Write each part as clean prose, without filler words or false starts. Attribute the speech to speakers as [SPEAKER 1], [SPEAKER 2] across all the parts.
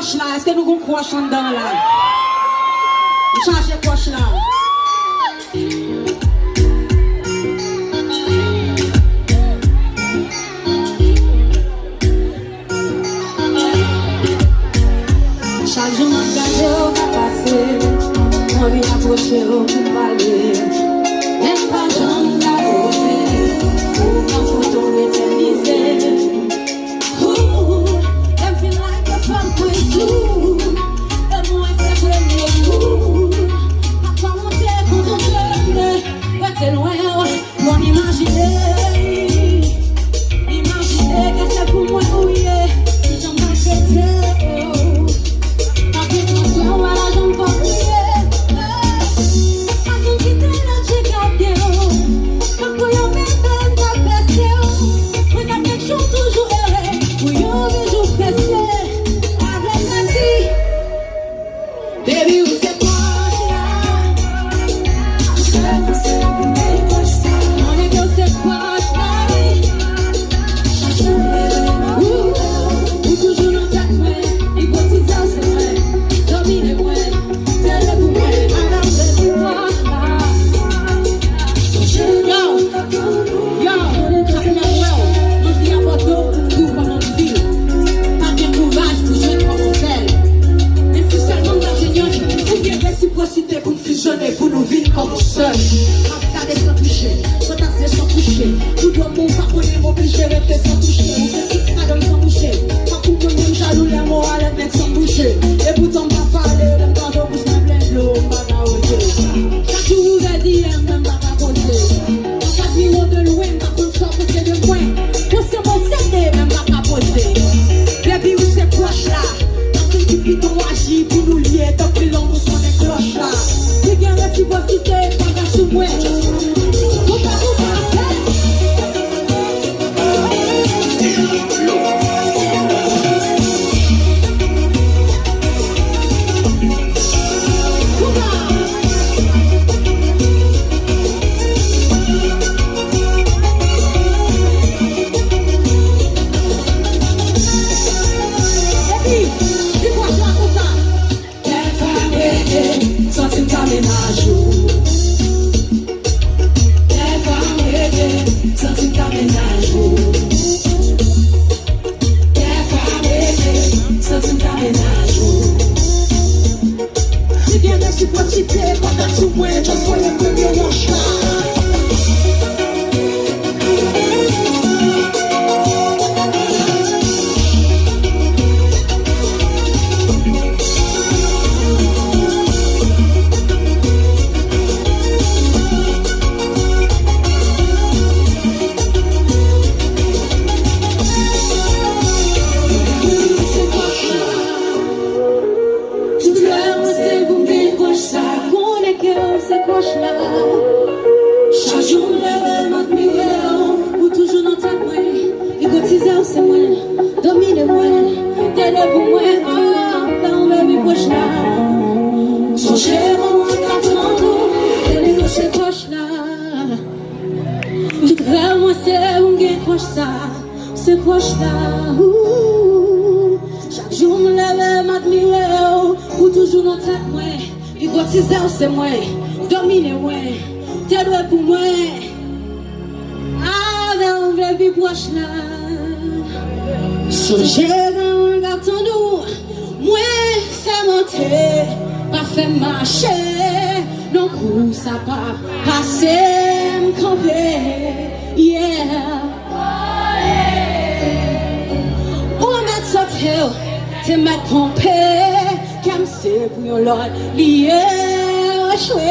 [SPEAKER 1] cloche là? Est-ce que nous avons cloche en dedans là? Vous changez cloche là. Chaque jour, mon gardé, on va passer. On vient approcher, on peut parler. Même pas j'en ai posé. Quand faut tomber, éterniser. Them feel like a fun with you. The more it's a premier coup. À quoi on sait quand on jeune? Ouais, t'es loin, on imaginer. Imaginer que c'est pour moi, oui. J'en ai fait.
[SPEAKER 2] Pour nous vivre comme seuls. Regarder sans toucher, retasser sans toucher. Tout le monde va connaître m'obliger, rester sans toucher. Madame sans toucher, pas pour que nous jaloux les mots à la sans toucher. Et pourtant pas parler, le temps de bouche n'a plein de l'eau, pas qu'à oser. Chaque jour vous avez dit, même pas qu'à poser. Chaque niveau de loin, pas qu'on sort que c'est de moins. Pour se m'obséder, même pas qu'à poser. Baby, où c'est proche là? Quand tu dis qu'ils t'ont agi pour nous lier, tant que l'on nous sonne les cloches là. C'est bien réciprocité, pas qu'à sous-moi. Chaque jour, me lève, m'admire, pour toujours dans tête, moi. Il cotisait, c'est moi. Dominer, moi. T'es doué pour moi. Avec un vrai vie proche, là. Songez dans un garçon nous. Moi, c'est monter, pas fait marcher. Non, coup, ça pas passer, me camper. Yeah. Te mettre pompé, comme c'est pour yon lot, lié, choué,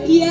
[SPEAKER 2] yeah.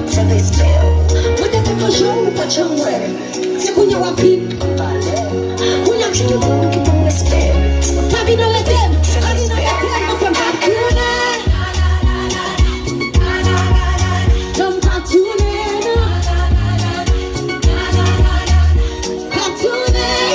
[SPEAKER 2] Mwen te te konjou ou pa chanwe Se kounya wapip Kounya mchitou moun ki pou respect Kavi nan letem Kavi nan letem Mwen fèm patounen Jom patounen Patounen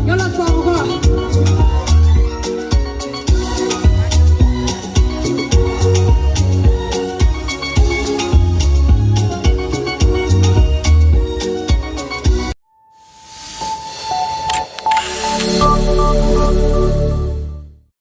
[SPEAKER 2] Yon lot fwa